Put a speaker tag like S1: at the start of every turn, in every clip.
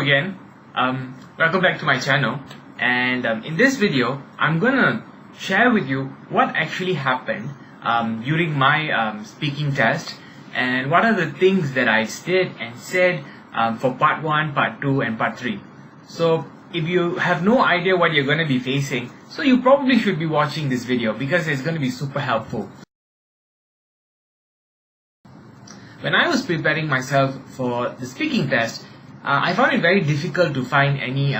S1: again, welcome back to my channel, and in this video I'm gonna share with you what actually happened during my speaking test, and what are the things that I did and said for part 1, part 2 and part 3. So if you have no idea what you're going to be facing, so you probably should be watching this video because it's going to be super helpful. When I was preparing myself for the speaking test, I found it very difficult to find any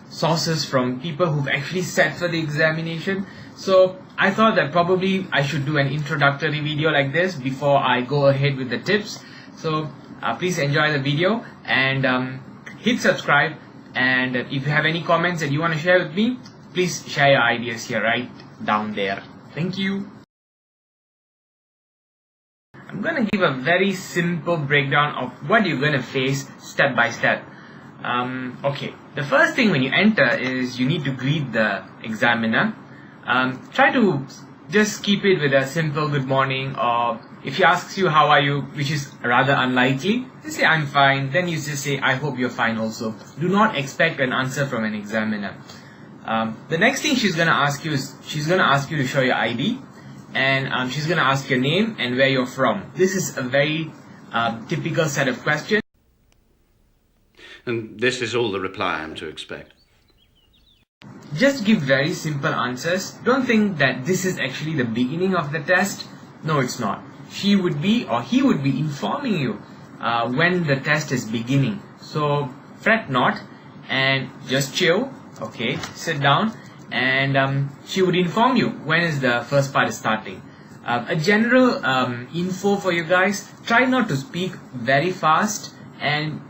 S1: sources from people who've actually sat for the examination. So I thought that probably I should do an introductory video like this before I go ahead with the tips. So please enjoy the video and hit subscribe, and if you have any comments that you want to share with me, please share your ideas here right down there. Thank you. I'm going to give a very simple breakdown of what you're going to face step by step. Okay, the first thing when you enter is you need to greet the examiner. Try to just keep it with a simple good morning, or if he asks you how are you, which is rather unlikely, just say I'm fine. Then you just say I hope you're fine also. Do not expect an answer from an examiner. The next thing she's going to ask you is she's going to ask you to show your ID. And she's going to ask your name and where you're from. This is a very typical set of questions.
S2: And this is all the reply I'm to expect.
S1: Just give very simple answers. Don't think that this is actually the beginning of the test. No, it's not. She would be or he would be informing you when the test is beginning. So fret not and just chill. Okay, sit down. And she would inform you when is the first part is starting. A general info for you guys: try not to speak very fast and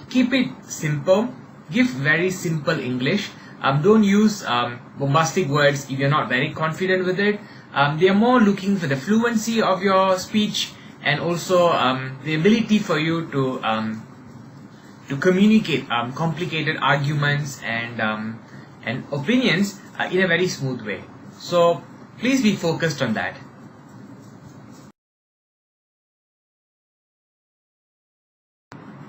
S1: keep it simple. Give very simple English. Don't use bombastic words if you're not very confident with it. They are more looking for the fluency of your speech and also the ability for you to communicate complicated arguments and opinions in a very smooth way. So please be focused on that.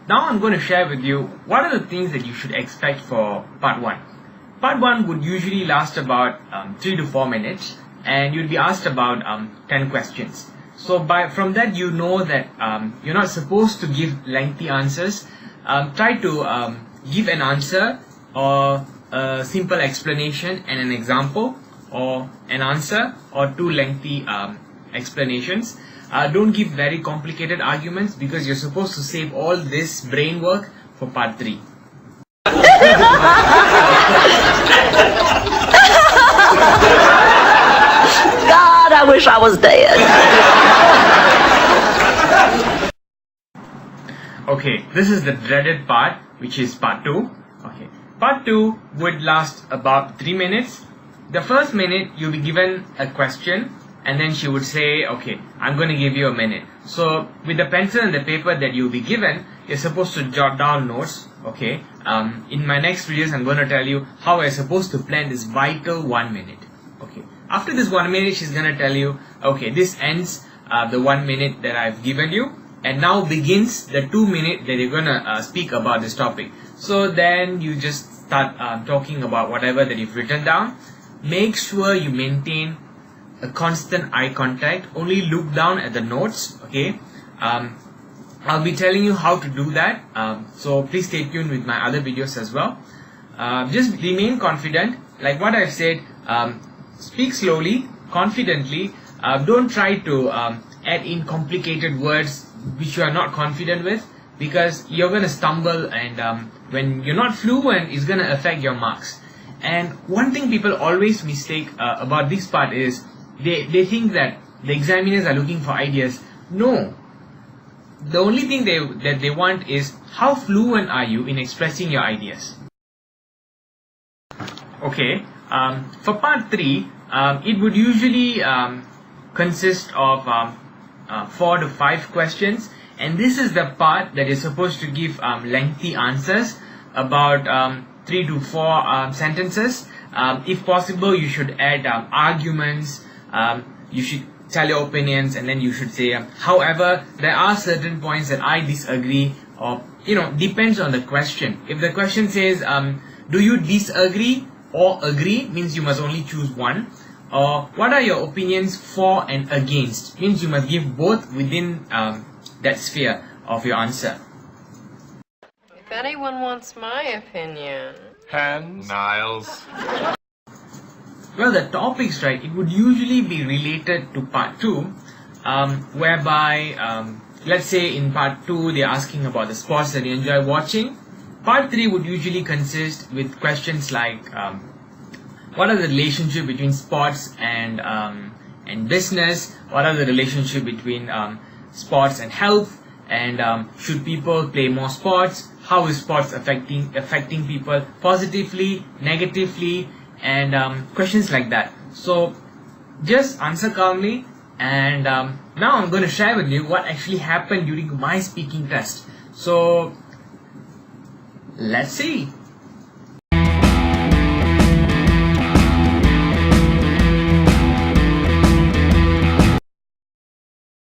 S1: Now I'm going to share with you what are the things that you should expect for part 1. Part 1 would usually last about 3 to 4 minutes, and you'll be asked about 10 questions. So from that you know that you're not supposed to give lengthy answers. Try to give an answer or a simple explanation and an example, or an answer or 2 lengthy explanations. Don't give very complicated arguments because you're supposed to save all this brain work for part 3.
S3: God, I wish I was dead.
S1: Okay, this is the dreaded part, which is part 2. Okay. Part 2 would last about 3 minutes. The first minute you'll be given a question, and then she would say, okay, I'm going to give you a minute. So with the pencil and the paper that you'll be given, you're supposed to jot down notes. Okay. In my next videos I'm going to tell you how I'm supposed to plan this vital 1 minute. Okay. After this 1 minute she's going to tell you, okay, this ends the 1 minute that I've given you, and now begins the 2 minute that you're going to speak about this topic. So then you just start talking about whatever that you've written down. Make sure you maintain a constant eye contact. Only look down at the notes. Okay. I'll be telling you how to do that. So please stay tuned with my other videos as well. Just remain confident. Like what I've said, speak slowly, confidently. Don't try to add in complicated words which you are not confident with, because you're going to stumble, and when you're not fluent, it's going to affect your marks. And one thing people always mistake about this part is they think that the examiners are looking for ideas. No. The only thing that they want is how fluent are you in expressing your ideas. Okay. For part 3, it would usually consist of 4 to 5 questions. And this is the part that is supposed to give lengthy answers, about 3 to 4 sentences. If possible, you should add arguments. You should tell your opinions, and then you should say, however, there are certain points that I disagree, or depends on the question. If the question says, do you disagree or agree, means you must only choose one. Or what are your opinions for and against, means you must give both within that sphere of your answer.
S4: If anyone wants my opinion.
S5: Hands. Niles.
S1: Well, the topics, right, it would usually be related to part 2, whereby, let's say in part 2 they're asking about the sports that you enjoy watching. Part 3 would usually consist with questions like, what are the relationship between sports and business? What are the relationship between sports and health? And should people play more sports? How is sports affecting people positively, negatively, and questions like that. So just answer calmly. And now I'm going to share with you what actually happened during my speaking test. So let's see.